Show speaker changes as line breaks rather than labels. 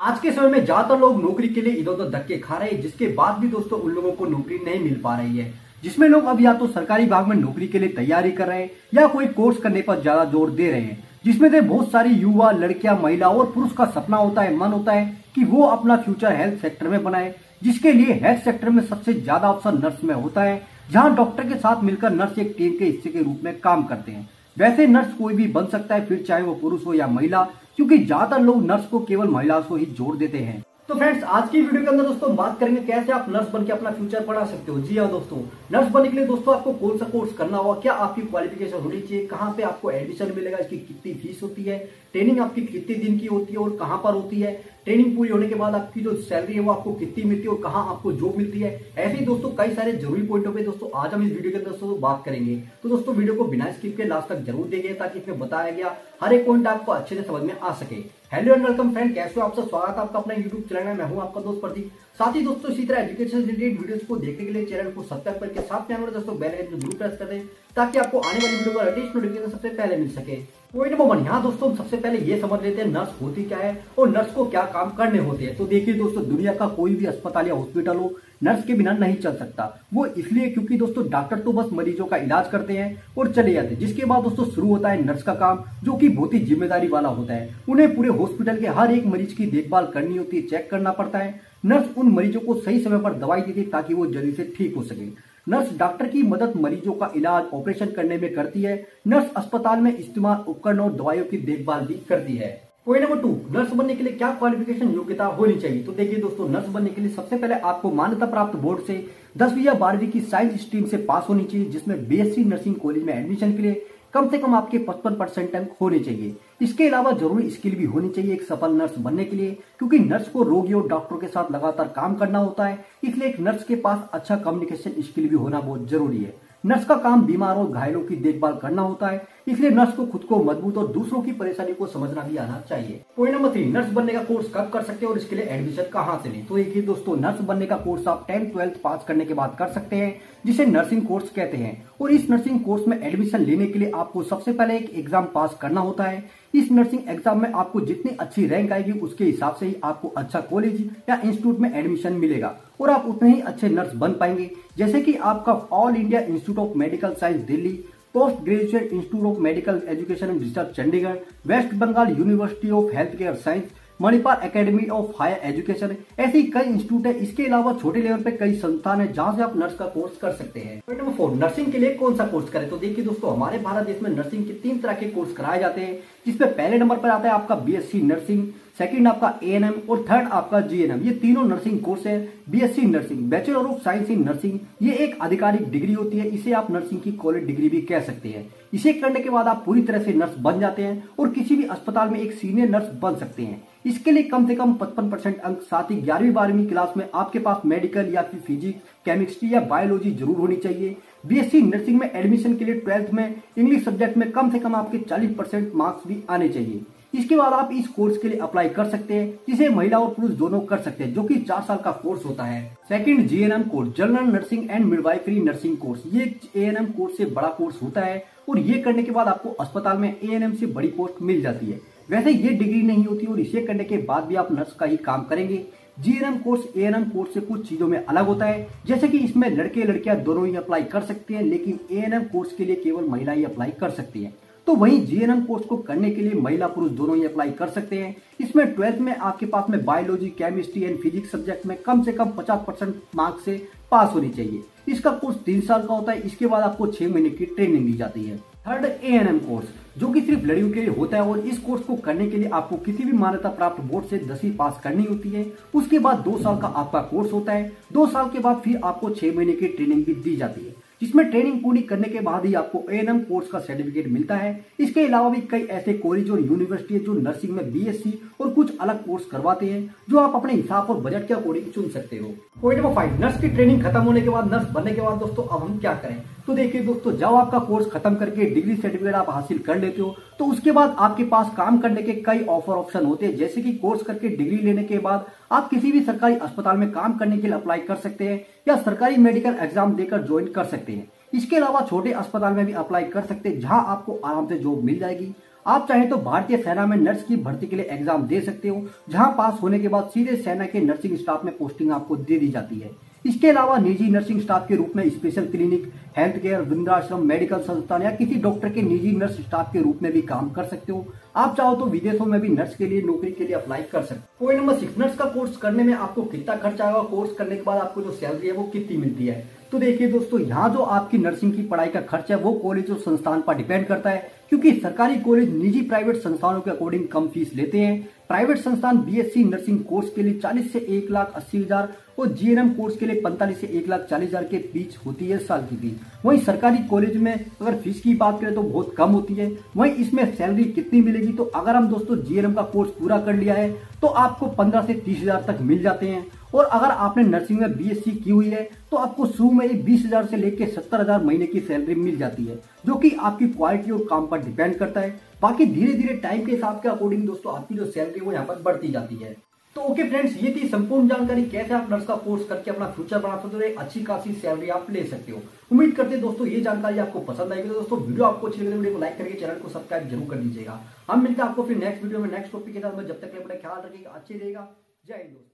आज के समय में ज्यादातर लोग नौकरी के लिए इधर उधर धक्के खा रहे हैं, जिसके बाद भी दोस्तों उन लोगों को नौकरी नहीं मिल पा रही है। जिसमें लोग अब या तो सरकारी विभाग में नौकरी के लिए तैयारी कर रहे हैं या कोई कोर्स करने पर ज्यादा जोर दे रहे हैं। जिसमें से बहुत सारी युवा, लड़कियां, महिला और पुरुष का सपना होता है, मन होता है कि वो अपना फ्यूचर हेल्थ सेक्टर में बनाए। जिसके लिए हेल्थ सेक्टर में सबसे ज्यादा अवसर नर्स में होता है, जहां डॉक्टर के साथ मिलकर नर्स एक टीम के हिस्से के रूप में काम करते हैं। वैसे नर्स कोई भी बन सकता है, फिर चाहे वो पुरुष हो या महिला, क्योंकि ज्यादातर लोग नर्स को केवल महिलाओं को ही जोड़ देते हैं। तो फ्रेंड्स, आज की वीडियो के अंदर दोस्तों बात करेंगे कैसे आप नर्स बनके अपना फ्यूचर बना सकते हो। जी हाँ दोस्तों, नर्स बनने के लिए दोस्तों आपको कौन सा कोर्स करना होगा, क्या आपकी क्वालिफिकेशन होनी चाहिए, कहाँ पे आपको एडमिशन मिलेगा, इसकी कितनी फीस होती है, ट्रेनिंग आपकी कितने दिन की होती है और कहाँ पर होती है, ट्रेनिंग पूरी होने के बाद आपकी जो सैलरी है वो आपको कितनी मिलती है और कहाँ आपको जॉब मिलती है। ऐसे ही दोस्तों कई सारे जरूरी पॉइंटों पे दोस्तों आज हम इस वीडियो के अंदर दोस्तों बात करेंगे। तो दोस्तों वीडियो को बिना स्किप के लास्ट तक जरूर देखिए, ताकि इसमें बताया गया हर एक पॉइंट आपको अच्छे से समझ में आ सके। हेलो एंड वेलकम फ्रेंड, कैसे हो आप सब, स्वागत है आपका अपना यूट्यूब चैनल में। मैं हूं आपका दोस्त प्रदीप। साथ ही दोस्तों इसी तरह एजुकेशन रिलेटेड वीडियोस को देखने के लिए चैनल को सब्सक्राइब करके साथ में दोस्तों बेल आइकन जरूर प्रेस कर दें, ताकि आपको आने वाली वीडियो का लेटेस्ट नोटिफिकेशन सबसे पहले मिल सके। पॉइंट नंबर 1, यहाँ दोस्तों सबसे पहले ये समझ लेते हैं नर्स होती क्या है और नर्स को क्या काम करने होते हैं। तो देखिए दोस्तों, दुनिया का कोई भी अस्पताल या हॉस्पिटल हो, नर्स के बिना नहीं चल सकता। वो इसलिए क्योंकि दोस्तों डॉक्टर तो बस मरीजों का इलाज करते हैं और चले जाते हैं। जिसके बाद दोस्तों शुरू होता है नर्स का काम, जो कि बहुत ही जिम्मेदारी वाला होता है। उन्हें पूरे हॉस्पिटल के हर एक मरीज की देखभाल करनी होती है, चेक करना पड़ता है। नर्स उन मरीजों को सही समय पर दवाई देती है ताकि वो जल्दी से ठीक हो सके। नर्स डॉक्टर की मदद मरीजों का इलाज, ऑपरेशन करने में करती है। नर्स अस्पताल में इस्तेमाल उपकरण और दवाइयों की देखभाल भी करती है। पॉइंट नंबर 2, नर्स बनने के लिए क्या क्वालिफिकेशन योग्यता होनी चाहिए। तो देखिए दोस्तों, नर्स बनने के लिए सबसे पहले आपको मान्यता प्राप्त बोर्ड से 10वीं या 12वीं की साइंस स्ट्रीम से पास होनी चाहिए, जिसमें बीएससी नर्सिंग कॉलेज में एडमिशन के लिए कम से कम आपके 55% अंक होने चाहिए। इसके अलावा जरूरी स्किल भी होनी चाहिए एक सफल नर्स बनने के लिए, क्योंकि नर्स को रोगी और डॉक्टरों के साथ लगातार काम करना होता है। इसलिए एक नर्स के पास अच्छा कम्युनिकेशन स्किल भी होना बहुत जरूरी है। नर्स का काम बीमार और घायलों की देखभाल करना होता है, इसलिए नर्स को खुद को मजबूत और दूसरों की परेशानी को समझना भी आना चाहिए। पॉइंट नंबर 3, नर्स बनने का कोर्स कब कर सकते हैं और इसके लिए एडमिशन कहाँ से लें। तो देखिए दोस्तों, नर्स बनने का कोर्स आप 10th 12th पास करने के बाद कर सकते हैं, जिसे नर्सिंग कोर्स कहते हैं। और इस नर्सिंग कोर्स में एडमिशन लेने के लिए आपको सबसे पहले एक एग्जाम पास करना होता है। इस नर्सिंग एग्जाम में आपको जितनी अच्छी रैंक आएगी उसके हिसाब से ही आपको अच्छा कॉलेज या इंस्टीट्यूट में एडमिशन मिलेगा और आप उतने ही अच्छे नर्स बन पाएंगे। जैसे कि आपका All India Institute of Medical Science Delhi, post graduate institute of medical education and research Chandigarh, West Bengal University of Health Care Science, Manipal Academy of Higher Education, ऐसी कई इंस्टीट्यूट है। इसके अलावा छोटे लेवल पे कई संस्थान है जहां से आप नर्स का कोर्स कर सकते हैं। पॉइंट नंबर 4, नर्सिंग के लिए कौन सा कोर्स करें। तो देखिए दोस्तों, हमारे भारत देश में नर्सिंग के 3 तरह के कोर्स कराए जाते हैं, जिसमें पहले नंबर पर आता है आपका बीएससी नर्सिंग, सेकंड आपका एएनएम और थर्ड आपका जीएनएम। ये तीनों नर्सिंग कोर्स है। BSc nursing, bachelor of science in nursing, ये एक आधिकारिक डिग्री होती है। इसे आप नर्सिंग की कॉलेज डिग्री भी कह सकते हैं। इसे करने के बाद आप पूरी तरह से नर्स बन जाते हैं और किसी भी अस्पताल में एक सीनियर नर्स बन सकते हैं। इसके लिए कम से कम 55% अंक, साथ ही 11वीं 12वीं क्लास में आपके पास मेडिकल या फिर फिजिक्स, केमिस्ट्री या बायोलॉजी जरूर होनी चाहिए। बीएससी नर्सिंग में एडमिशन के लिए 12th में इंग्लिश सब्जेक्ट में कम से कम आपके 40% मार्क्स भी आने चाहिए। इसके बाद आप इस कोर्स के लिए अप्लाई कर सकते हैं, जिसे महिला और पुरुष दोनों कर सकते हैं, जो कि 4 साल का कोर्स होता है। Second, GNM course, general nursing and midwifery nursing course. ये एएनएम कोर्स से बड़ा कोर्स होता है और ये करने के बाद आपको अस्पताल में एएनएम से बड़ी पोस्ट मिल जाती है। वैसे ये डिग्री नहीं होती और इसे करने के बाद भी आप नर्स का ही काम करेंगे। जीएनएम कोर्स एएनएम कोर्स से कुछ चीजों में अलग होता है, जैसे कि इसमें लड़के लड़कियां दोनों ही अप्लाई कर सकते हैं, लेकिन एएनएम कोर्स के लिए केवल महिला ही अप्लाई कर सकती है। तो वहीं जीएनएम कोर्स को करने के लिए महिला पुरुष दोनों ही अप्लाई कर सकते हैं। इसमें 12th में आपके पास में biology, chemistry and physics subject में कम से कम 50% मार्क्स से पास होनी चाहिए। इसका कोर्स 3 साल का होता है। इसके बाद आपको 6 महीने की ट्रेनिंग दी जाती है। थर्ड, एएनएम कोर्स, जो कि सिर्फ लड़कियों के लिए होता है और इस कोर्स को करने के लिए आपको किसी भी मान्यता प्राप्त बोर्ड से 10वीं पास करनी होती है। उसके बाद 2 साल का आपका कोर्स होता है। 2 साल के बाद फिर आपको 6 महीने की ट्रेनिंग भी दी जाती है, जिसमें ट्रेनिंग पूरी करने के बाद ही आपको एएनएम कोर्स का सर्टिफिकेट मिलता है। इसके अलावा भी कई ऐसे कॉलेज और यूनिवर्सिटी है जो नर्सिंग में बीएससी और कुछ अलग कोर्स करवाते हैं, जो आप अपने हिसाब और बजट के अकॉर्डिंग चुन सकते हो। पॉइंट नंबर 5, नर्स की ट्रेनिंग खत्म होने के बाद, नर्स बनने के बाद दोस्तों अब हम क्या करें। तो देखिए दोस्तों, जब आपका कोर्स खत्म करके डिग्री सर्टिफिकेट आप हासिल कर लेते हो, तो उसके बाद आपके पास काम करने के कई ऑफर ऑप्शन होते हैं। जैसे कि कोर्स करके डिग्री लेने के बाद आप किसी भी सरकारी अस्पताल में काम करने के लिए अप्लाई कर सकते हैं या सरकारी मेडिकल एग्जाम देकर ज्वाइन कर सकते हैं। इसके अलावा छोटे अस्पताल में भी अप्लाई कर सकते हैं, जहां आपको आराम से जॉब मिल जाएगी। आप चाहें तो भारतीय सेना में नर्स की भर्ती के लिए एग्जाम दे सकते हो, जहां पास होने के बाद सीधे सेना के नर्सिंग स्टाफ में पोस्टिंग आपको दे दी जाती है। इसके अलावा निजी नर्सिंग स्टाफ के रूप में स्पेशल क्लिनिक, हेल्थ केयर, वृद्धाश्रम, मेडिकल संस्थान या किसी डॉक्टर के निजी नर्स स्टाफ के रूप में भी काम कर सकते हो। आप चाहो तो विदेशों में भी नर्स के लिए नौकरी के लिए अप्लाई कर सकते हो। पॉइंट नंबर 6, नर्स का कोर्स करने में आपको कितना खर्चा आएगा, कोर्स करने के बाद आपको जो सैलरी है वो कितनी मिलती है। तो देखिए दोस्तों, यहाँ जो आपकी नर्सिंग की पढ़ाई का खर्च है वो कॉलेज और संस्थान पर डिपेंड करता है, क्योंकि सरकारी कॉलेज निजी प्राइवेट संस्थानों के अकॉर्डिंग कम फीस लेते हैं। प्राइवेट संस्थान बीएससी नर्सिंग कोर्स के लिए 40 से 1,80,000 और जीएनएम कोर्स के लिए 45 से 1,40,000 के बीच होती है साल की फीस। वहीं सरकारी कॉलेज में अगर फीस की बात करें तो बहुत कम होती है। वहीं इसमें सैलरी कितनी मिलेगी, तो अगर हम दोस्तों जीएनएम का कोर्स पूरा कर लिया है तो आपको 15 से 30,000 तक मिल जाते हैं। और अगर आपने नर्सिंग में बीएससी की हुई है तो आपको शुरू में ही 20,000 से लेकर 70,000 महीने की सैलरी मिल जाती है, जो कि आपकी क्वालिटी और काम पर डिपेंड करता है। बाकी धीरे धीरे टाइम के हिसाब के अकॉर्डिंग दोस्तों आपकी जो सैलरी वो यहाँ पर बढ़ती जाती है। तो ओके फ्रेंड्स, ये थी संपूर्ण जानकारी कैसे आप नर्स का कोर्स करके अपना फ्यूचर बना सकते हो, एक अच्छी खासी सैलरी आप ले सकते हो। उम्मीद करते हैं दोस्तों ये जानकारी आपको पसंद आएगी। तो दोस्तों वीडियो आपको अच्छी लगे तो वीडियो को लाइक करके चैनल को सब्सक्राइब जरूर कर दीजिएगा। हम मिलते हैं आपको फिर नेक्स्ट वीडियो में नेक्स्ट टॉपिक के साथ। जब तक के लिए अपना ख्याल रखिएगा, अच्छे रहेगा। जय हिंद दोस्तों।